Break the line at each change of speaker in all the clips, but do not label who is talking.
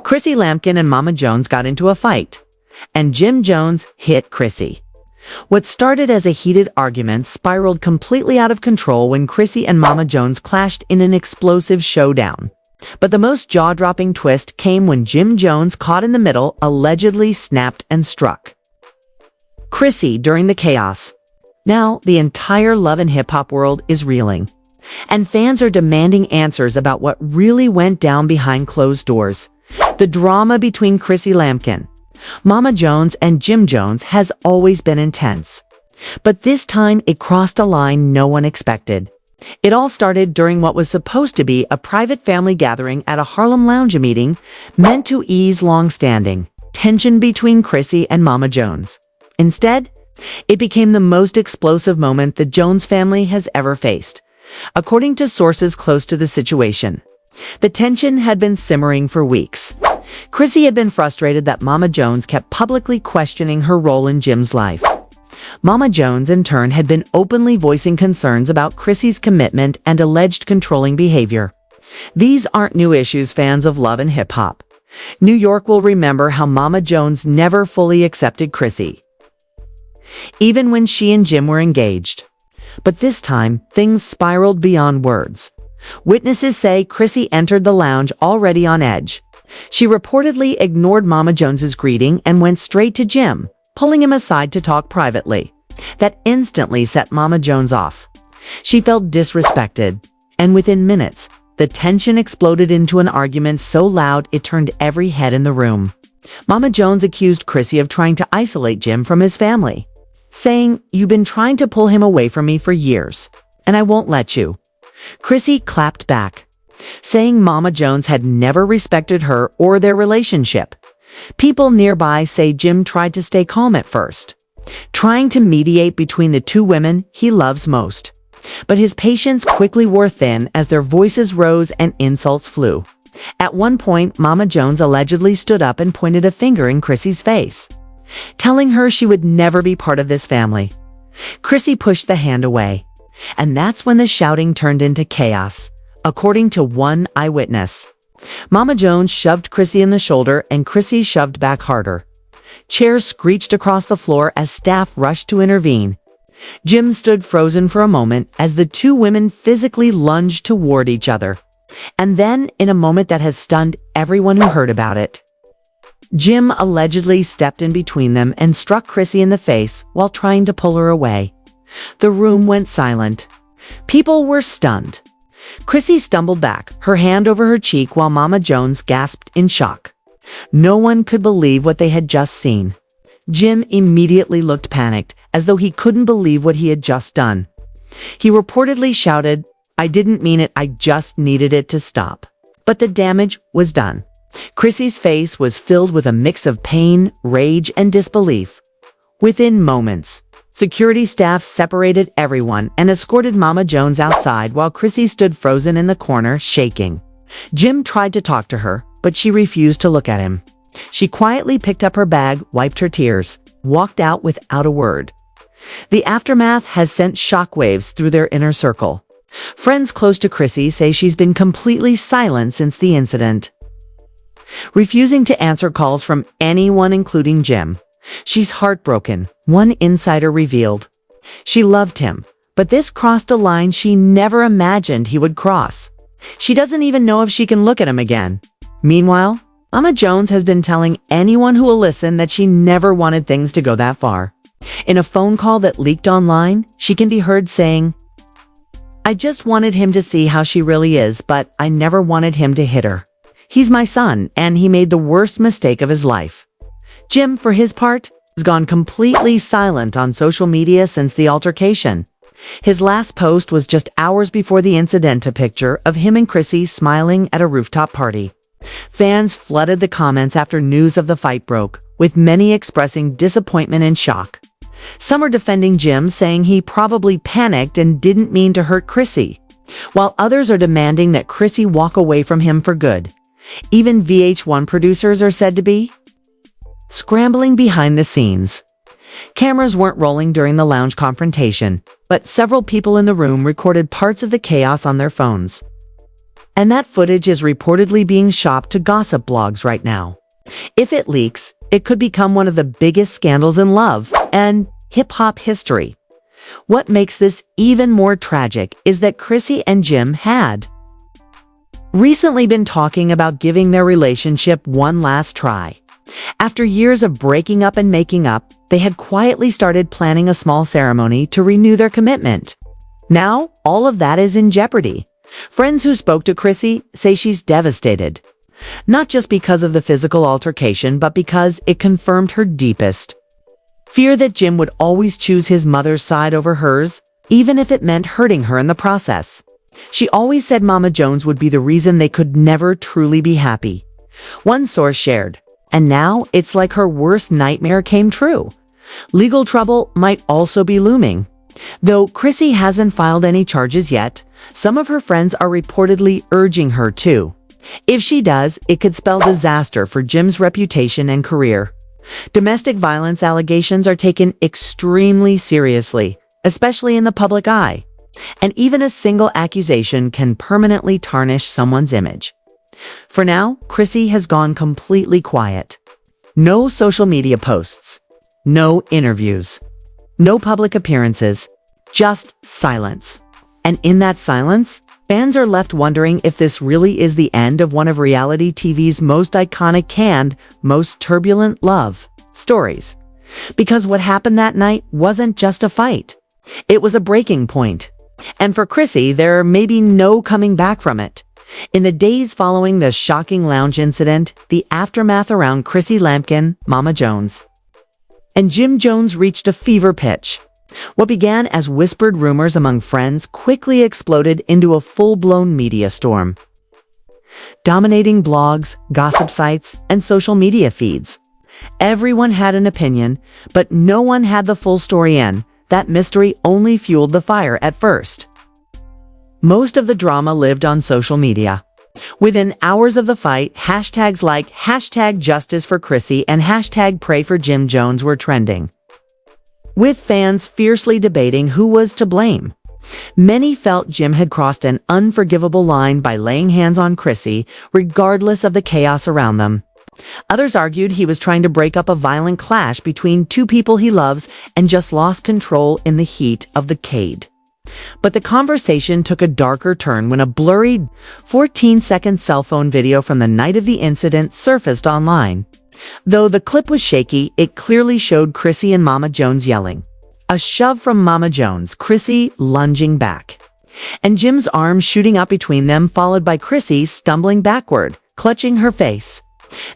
Chrissy Lampkin and Mama Jones got into a fight, and Jim Jones hit Chrissy. What started as a heated argument spiraled completely out of control when Chrissy and Mama Jones clashed in an explosive showdown. But the most jaw-dropping twist came when Jim Jones, caught in the middle, allegedly snapped and struck Chrissy during the chaos. Now, the entire love and hip-hop world is reeling, and fans are demanding answers about what really went down behind closed doors. The drama between Chrissy Lampkin, Mama Jones, and Jim Jones has always been intense. But this time it crossed a line no one expected. It all started during what was supposed to be a private family gathering at a Harlem Lounge meeting meant to ease long-standing tension between Chrissy and Mama Jones. Instead, it became the most explosive moment the Jones family has ever faced, according to sources close to the situation. The tension had been simmering for weeks. Chrissy had been frustrated that Mama Jones kept publicly questioning her role in Jim's life. Mama Jones, in turn, had been openly voicing concerns about Chrissy's commitment and alleged controlling behavior. These aren't new issues, fans of love and hip-hop. New York will remember how Mama Jones never fully accepted Chrissy, even when she and Jim were engaged. But this time, things spiraled beyond words. Witnesses say Chrissy entered the lounge already on edge. She reportedly ignored Mama Jones's greeting and went straight to Jim, pulling him aside to talk privately. That instantly set Mama Jones off. She felt disrespected, and within minutes, the tension exploded into an argument so loud it turned every head in the room. Mama Jones accused Chrissy of trying to isolate Jim from his family, saying, "You've been trying to pull him away from me for years, and I won't let you." Chrissy clapped back, saying Mama Jones had never respected her or their relationship. People nearby say Jim tried to stay calm at first, trying to mediate between the two women he loves most. But his patience quickly wore thin as their voices rose and insults flew. At one point, Mama Jones allegedly stood up and pointed a finger in Chrissy's face, telling her she would never be part of this family. Chrissy pushed the hand away, and that's when the shouting turned into chaos, according to one eyewitness. Mama Jones shoved Chrissy in the shoulder, and Chrissy shoved back harder. Chairs screeched across the floor as staff rushed to intervene. Jim stood frozen for a moment as the two women physically lunged toward each other. And then, in a moment that has stunned everyone who heard about it, Jim allegedly stepped in between them and struck Chrissy in the face while trying to pull her away. The room went silent. People were stunned. Chrissy stumbled back, her hand over her cheek, while Mama Jones gasped in shock. No one could believe what they had just seen. Jim immediately looked panicked, as though he couldn't believe what he had just done. He reportedly shouted, "I didn't mean it, I just needed it to stop." But the damage was done. Chrissy's face was filled with a mix of pain, rage, and disbelief. Within moments, security staff separated everyone and escorted Mama Jones outside while Chrissy stood frozen in the corner, shaking. Jim tried to talk to her, but she refused to look at him. She quietly picked up her bag, wiped her tears, walked out without a word. The aftermath has sent shockwaves through their inner circle. Friends close to Chrissy say she's been completely silent since the incident, refusing to answer calls from anyone, including Jim. She's heartbroken, one insider revealed. She loved him, but this crossed a line she never imagined he would cross. She doesn't even know if she can look at him again. Meanwhile, Mama Jones has been telling anyone who will listen that she never wanted things to go that far. In a phone call that leaked online, she can be heard saying, "I just wanted him to see how she really is, but I never wanted him to hit her. He's my son, and he made the worst mistake of his life." Jim, for his part, has gone completely silent on social media since the altercation. His last post was just hours before the incident, a picture of him and Chrissy smiling at a rooftop party. Fans flooded the comments after news of the fight broke, with many expressing disappointment and shock. Some are defending Jim, saying he probably panicked and didn't mean to hurt Chrissy, while others are demanding that Chrissy walk away from him for good. Even VH1 producers are said to be scrambling behind the scenes. Cameras weren't rolling during the lounge confrontation, but several people in the room recorded parts of the chaos on their phones. And that footage is reportedly being shopped to gossip blogs right now. If it leaks, it could become one of the biggest scandals in love and hip-hop history. What makes this even more tragic is that Chrissy and Jim had recently been talking about giving their relationship one last try. After years of breaking up and making up, they had quietly started planning a small ceremony to renew their commitment. Now, all of that is in jeopardy. Friends who spoke to Chrissy say she's devastated. Not just because of the physical altercation, but because it confirmed her deepest fear that Jim would always choose his mother's side over hers, even if it meant hurting her in the process. She always said Mama Jones would be the reason they could never truly be happy. One source shared, and now it's like her worst nightmare came true. Legal trouble might also be looming. Though Chrissy hasn't filed any charges yet, some of her friends are reportedly urging her to. If she does, it could spell disaster for Jim's reputation and career. Domestic violence allegations are taken extremely seriously, especially in the public eye. And even a single accusation can permanently tarnish someone's image. For now, Chrissy has gone completely quiet. No social media posts. No interviews. No public appearances. Just silence. And in that silence, fans are left wondering if this really is the end of one of reality TV's most iconic and most turbulent love stories. Because what happened that night wasn't just a fight. It was a breaking point. And for Chrissy, there may be no coming back from it. In the days following the shocking lounge incident, the aftermath around Chrissy Lampkin, Mama Jones, and Jim Jones reached a fever pitch. What began as whispered rumors among friends quickly exploded into a full-blown media storm, dominating blogs, gossip sites, and social media feeds. Everyone had an opinion, but no one had the full story in. That mystery only fueled the fire at first. Most of the drama lived on social media. Within hours of the fight, hashtags like #JusticeForChrissie and #PrayForJim Jones were trending, with fans fiercely debating who was to blame. Many felt Jim had crossed an unforgivable line by laying hands on Chrissy, regardless of the chaos around them. Others argued he was trying to break up a violent clash between two people he loves and just lost control in the heat of the cade. But the conversation took a darker turn when a blurry 14-second cell phone video from the night of the incident surfaced online. Though the clip was shaky, it clearly showed Chrissy and Mama Jones yelling. A shove from Mama Jones, Chrissy lunging back, and Jim's arm shooting up between them, followed by Chrissy stumbling backward, clutching her face.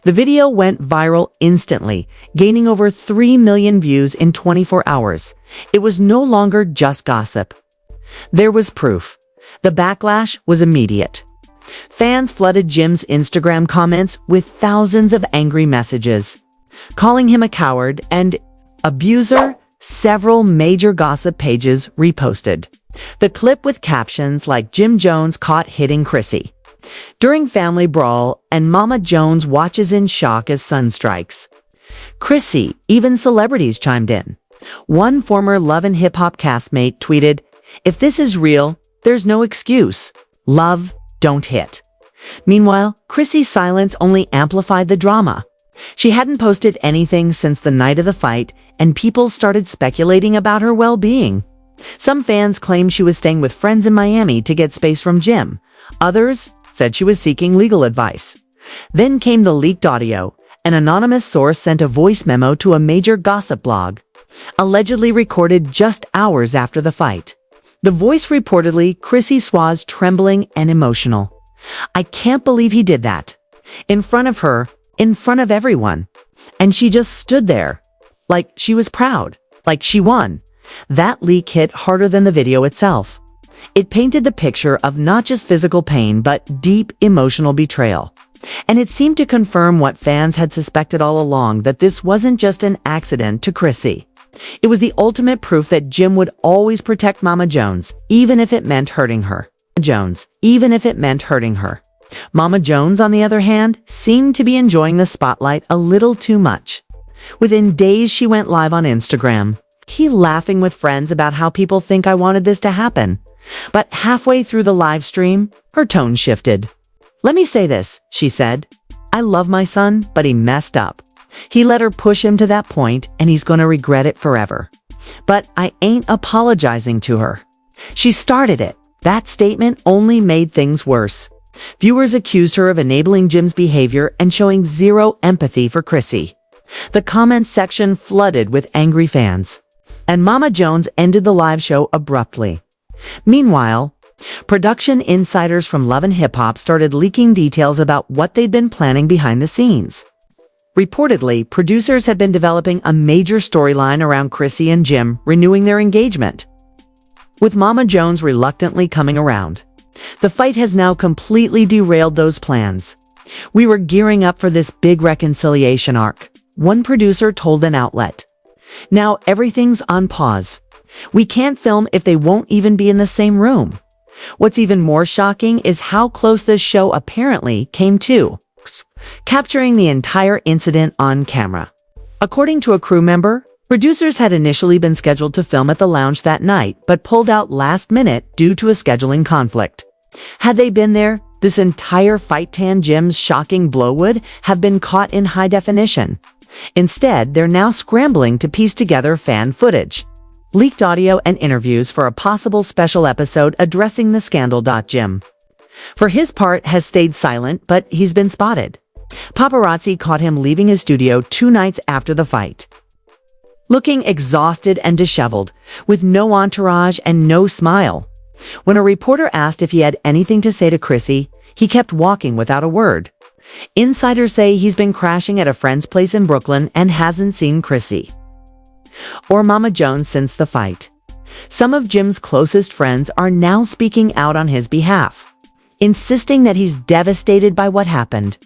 The video went viral instantly, gaining over 3 million views in 24 hours. It was no longer just gossip. There was proof. The backlash was immediate. Fans flooded Jim's Instagram comments with thousands of angry messages, calling him a coward and abuser. Several major gossip pages reposted the clip with captions like "Jim Jones caught hitting Chrissy during family brawl" and "Mama Jones watches in shock as sun strikes Chrissy." Even celebrities chimed in. One former Love and Hip Hop castmate tweeted, "If this is real, there's no excuse. Love, don't hit." Meanwhile, Chrissy's silence only amplified the drama. She hadn't posted anything since the night of the fight, and people started speculating about her well-being. Some fans claimed she was staying with friends in Miami to get space from Jim. Others said she was seeking legal advice. Then came the leaked audio. An anonymous source sent a voice memo to a major gossip blog, allegedly recorded just hours after the fight. The voice reportedly, Chrissy was trembling and emotional. "I can't believe he did that. In front of her, in front of everyone. And she just stood there. Like she was proud. Like she won." That leak hit harder than the video itself. It painted the picture of not just physical pain, but deep emotional betrayal. And it seemed to confirm what fans had suspected all along, that this wasn't just an accident to Chrissy. It was the ultimate proof that Jim would always protect Mama Jones, even if it meant hurting her. Mama Jones, on the other hand, seemed to be enjoying the spotlight a little too much. Within days, she went live on Instagram, He laughing with friends about how people think I wanted this to happen. But halfway through the live stream, her tone shifted. "Let me say this," she said. "I love my son, but he messed up. He let her push him to that point, and he's gonna regret it forever. But I ain't apologizing to her. She started it." That statement only made things worse. Viewers accused her of enabling Jim's behavior and showing zero empathy for Chrissy. The comments section flooded with angry fans. And Mama Jones ended the live show abruptly. Meanwhile, production insiders from Love and Hip Hop started leaking details about what they'd been planning behind the scenes. Reportedly, producers had been developing a major storyline around Chrissy and Jim renewing their engagement. With Mama Jones reluctantly coming around, the fight has now completely derailed those plans. "We were gearing up for this big reconciliation arc," one producer told an outlet. "Now everything's on pause. We can't film if they won't even be in the same room." What's even more shocking is how close this show apparently came to capturing the entire incident on camera. According to a crew member, producers had initially been scheduled to film at the lounge that night, but pulled out last minute due to a scheduling conflict. Had they been there, this entire fight Tan Jim's shocking blow would have been caught in high definition. Instead, they're now scrambling to piece together fan footage, leaked audio and interviews for a possible special episode addressing the scandal. Jim, for his part, has stayed silent, but he's been spotted. Paparazzi caught him leaving his studio 2 nights after the fight, looking exhausted and disheveled, with no entourage and no smile. When a reporter asked if he had anything to say to Chrissy, he kept walking without a word. Insiders say he's been crashing at a friend's place in Brooklyn and hasn't seen Chrissy or Mama Jones since the fight. Some of Jim's closest friends are now speaking out on his behalf, insisting that he's devastated by what happened.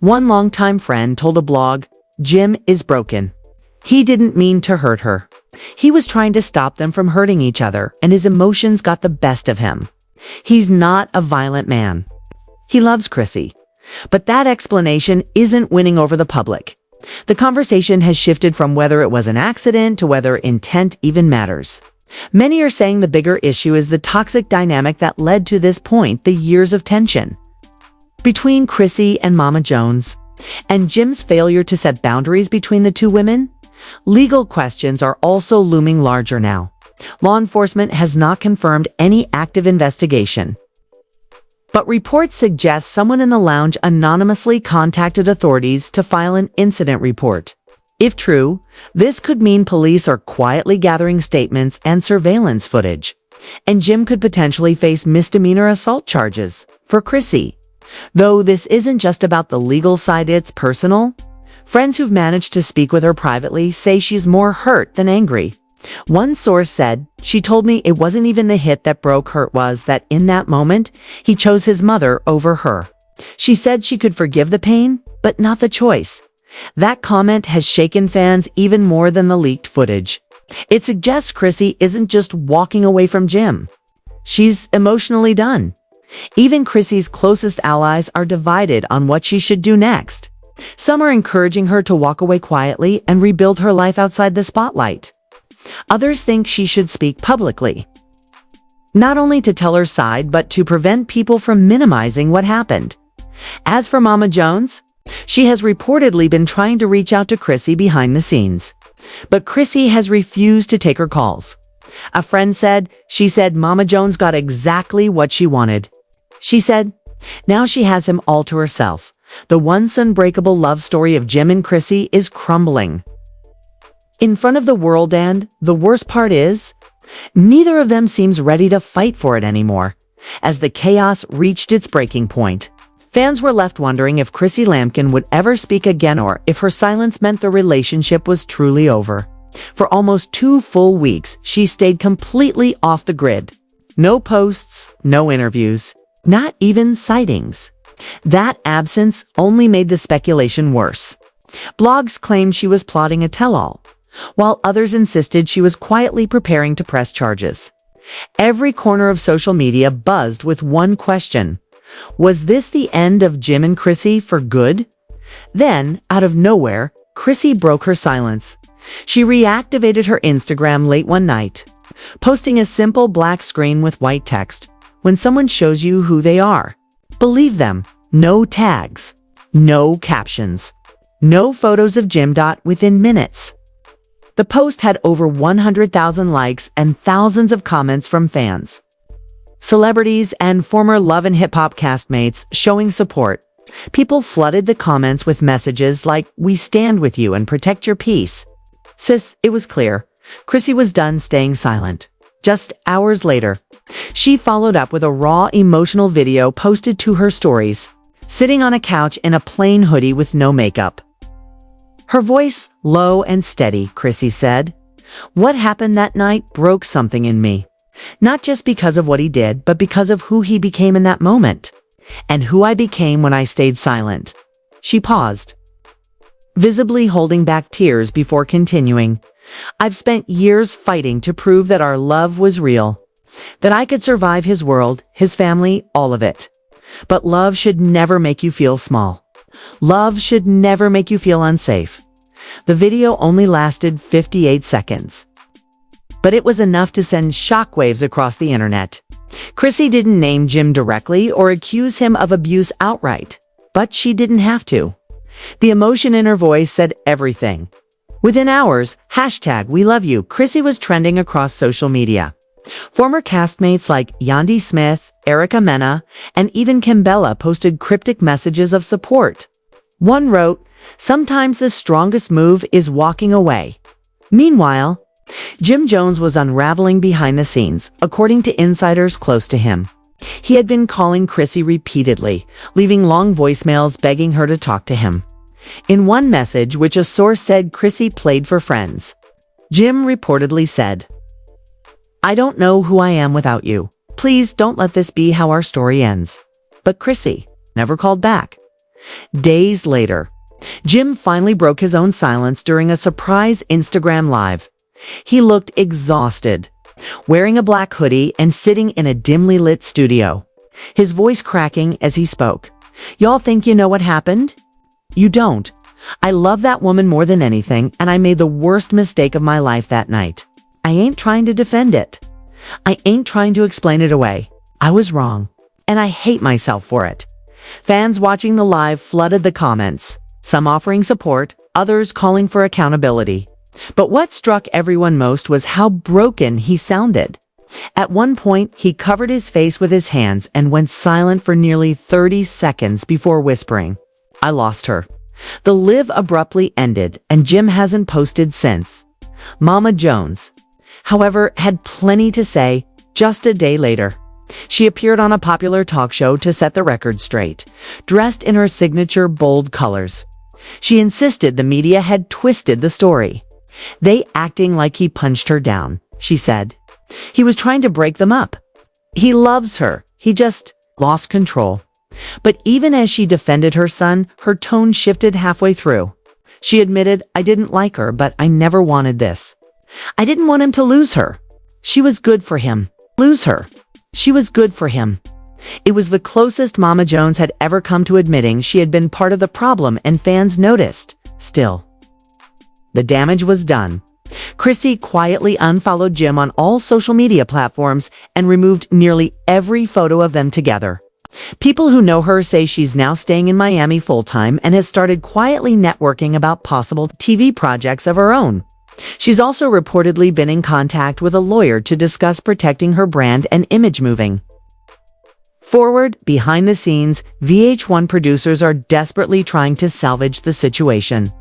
One longtime friend told a blog, "Jim is broken. He didn't mean to hurt her. He was trying to stop them from hurting each other, and his emotions got the best of him. He's not a violent man. He loves Chrissy." But that explanation isn't winning over the public. The conversation has shifted from whether it was an accident to whether intent even matters. Many are saying the bigger issue is the toxic dynamic that led to this point, the years of tension between Chrissy and Mama Jones, and Jim's failure to set boundaries between the two women. Legal questions are also looming larger now. Law enforcement has not confirmed any active investigation, but reports suggest someone in the lounge anonymously contacted authorities to file an incident report. If true, this could mean police are quietly gathering statements and surveillance footage, and Jim could potentially face misdemeanor assault charges for Chrissy. Though this isn't just about the legal side, it's personal. Friends who've managed to speak with her privately say she's more hurt than angry. One source said, "She told me it wasn't even the hit that broke her, it was that in that moment, he chose his mother over her. She said she could forgive the pain, but not the choice." That comment has shaken fans even more than the leaked footage. It suggests Chrissy isn't just walking away from Jim. She's emotionally done. Even Chrissy's closest allies are divided on what she should do next. Some are encouraging her to walk away quietly and rebuild her life outside the spotlight. Others think she should speak publicly, not only to tell her side, but to prevent people from minimizing what happened. As for Mama Jones, she has reportedly been trying to reach out to Chrissy behind the scenes, but Chrissy has refused to take her calls. A friend said, she said Mama Jones got exactly what she wanted. She said, now she has him all to herself. The once unbreakable love story of Jim and Chrissy is crumbling in front of the world, and the worst part is, neither of them seems ready to fight for it anymore. As the chaos reached its breaking point, fans were left wondering if Chrissy Lampkin would ever speak again, or if her silence meant the relationship was truly over. For almost 2 full weeks, she stayed completely off the grid. No posts, no interviews, not even sightings. That absence only made the speculation worse. Blogs claimed she was plotting a tell-all, while others insisted she was quietly preparing to press charges. Every corner of social media buzzed with one question: was this the end of Jim and Chrissy for good? Then, out of nowhere, Chrissy broke her silence. She reactivated her Instagram late one night, posting a simple black screen with white text. When someone shows you who they are, believe them. No tags, no captions, no photos of Jim. Within minutes. The post had over 100,000 likes and thousands of comments from fans, celebrities, and former Love and Hip Hop castmates showing support. People flooded the comments with messages like, "We stand with you and protect your peace." Sis, it was clear. Chrissy was done staying silent. Just hours later, she followed up with a raw, emotional video posted to her stories, sitting on a couch in a plain hoodie with no makeup. Her voice low and steady, Chrissy said, "What happened that night broke something in me. Not just because of what he did, but because of who he became in that moment, and who I became when I stayed silent." She paused, visibly holding back tears before continuing. "I've spent years fighting to prove that our love was real, that I could survive his world, his family, all of it. But love should never make you feel small. Love should never make you feel unsafe." The video only lasted 58 seconds, but it was enough to send shockwaves across the internet. Chrissy didn't name Jim directly or accuse him of abuse outright, but she didn't have to. The emotion in her voice said everything. Within hours, #WeLoveYou Chrissy was trending across social media. Former castmates like Yandy Smith, Erica Mena, and even Kimbella posted cryptic messages of support. One wrote, "Sometimes the strongest move is walking away." Meanwhile, Jim Jones was unraveling behind the scenes, according to insiders close to him. He had been calling Chrissy repeatedly, leaving long voicemails begging her to talk to him. In one message, which a source said Chrissy played for friends, Jim reportedly said, "I don't know who I am without you. Please don't let this be how our story ends." But Chrissy never called back. Days later, Jim finally broke his own silence during a surprise Instagram Live. He looked exhausted, wearing a black hoodie and sitting in a dimly lit studio, his voice cracking as he spoke. "Y'all think you know what happened? You don't. I love that woman more than anything, and I made the worst mistake of my life that night. I ain't trying to defend it. I ain't trying to explain it away. I was wrong, and I hate myself for it." Fans watching the live flooded the comments, some offering support, others calling for accountability. But what struck everyone most was how broken he sounded. At one point, he covered his face with his hands and went silent for nearly 30 seconds before whispering, "I lost her." The live abruptly ended, and Jim hasn't posted since. Mama Jones, however, had plenty to say. Just a day later, she appeared on a popular talk show to set the record straight, dressed in her signature bold colors. She insisted the media had twisted the story. "They acting like he punched her down," she said. "He was trying to break them up. He loves her. He just lost control." But even as she defended her son, her tone shifted halfway through. She admitted, "I didn't like her, but I never wanted this. I didn't want him to lose her. She was good for him. Lose her. She was good for him." It was the closest Mama Jones had ever come to admitting she had been part of the problem, and fans noticed. Still, the damage was done. Chrissy quietly unfollowed Jim on all social media platforms and removed nearly every photo of them together. People who know her say she's now staying in Miami full-time and has started quietly networking about possible TV projects of her own. She's also reportedly been in contact with a lawyer to discuss protecting her brand and image moving forward. Behind the scenes, VH1 producers are desperately trying to salvage the situation.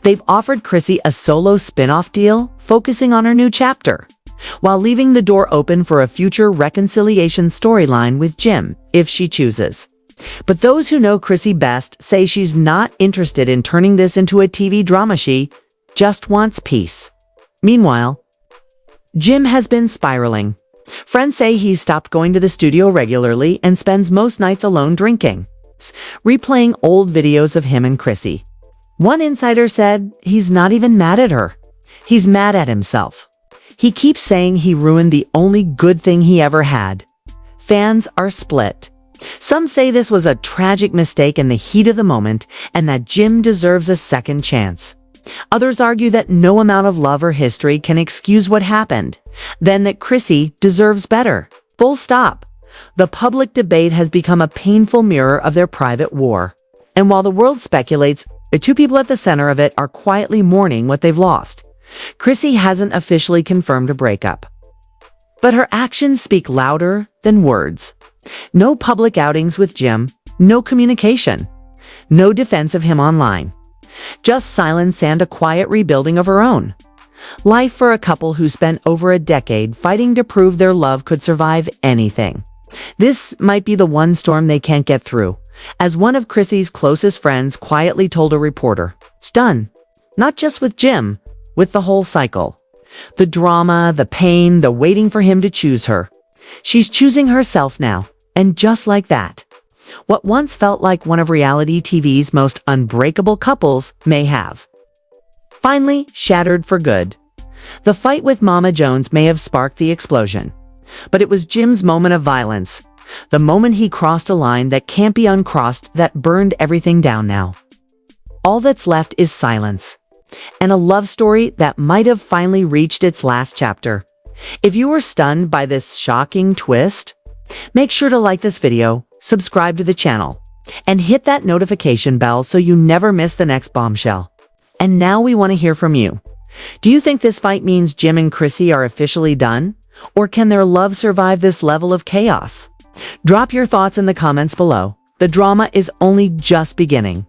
They've offered Chrissy a solo spin-off deal, focusing on her new chapter, while leaving the door open for a future reconciliation storyline with Jim, if she chooses. But those who know Chrissy best say she's not interested in turning this into a TV drama. She just wants peace. Meanwhile, Jim has been spiraling. Friends say he's stopped going to the studio regularly and spends most nights alone drinking, replaying old videos of him and Chrissy. One insider said he's not even mad at her. He's mad at himself. He keeps saying he ruined the only good thing he ever had. Fans are split. Some say this was a tragic mistake in the heat of the moment and that Jim deserves a second chance. Others argue that no amount of love or history can excuse what happened, then that Chrissy deserves better. Full stop. The public debate has become a painful mirror of their private war. And while the world speculates, the two people at the center of it are quietly mourning what they've lost. Chrissy hasn't officially confirmed a breakup, but her actions speak louder than words. No public outings with Jim, no communication, no defense of him online. Just silence and a quiet rebuilding of her own. Life for a couple who spent over a decade fighting to prove their love could survive anything. This might be the one storm they can't get through, as one of Chrissy's closest friends quietly told a reporter. It's done. Not just with Jim, with the whole cycle. The drama, the pain, the waiting for him to choose her. She's choosing herself now, and just like that. What once felt like one of reality TV's most unbreakable couples may have finally shattered for good. The fight with Mama Jones may have sparked the explosion, but it was Jim's moment of violence, the moment he crossed a line that can't be uncrossed, that burned everything down now. All that's left is silence, and a love story that might have finally reached its last chapter. If you were stunned by this shocking twist, make sure to like this video, subscribe to the channel, and hit that notification bell so you never miss the next bombshell. And now we want to hear from you. Do you think this fight means Jim and Chrissy are officially done? Or can their love survive this level of chaos? Drop your thoughts in the comments below. The drama is only just beginning.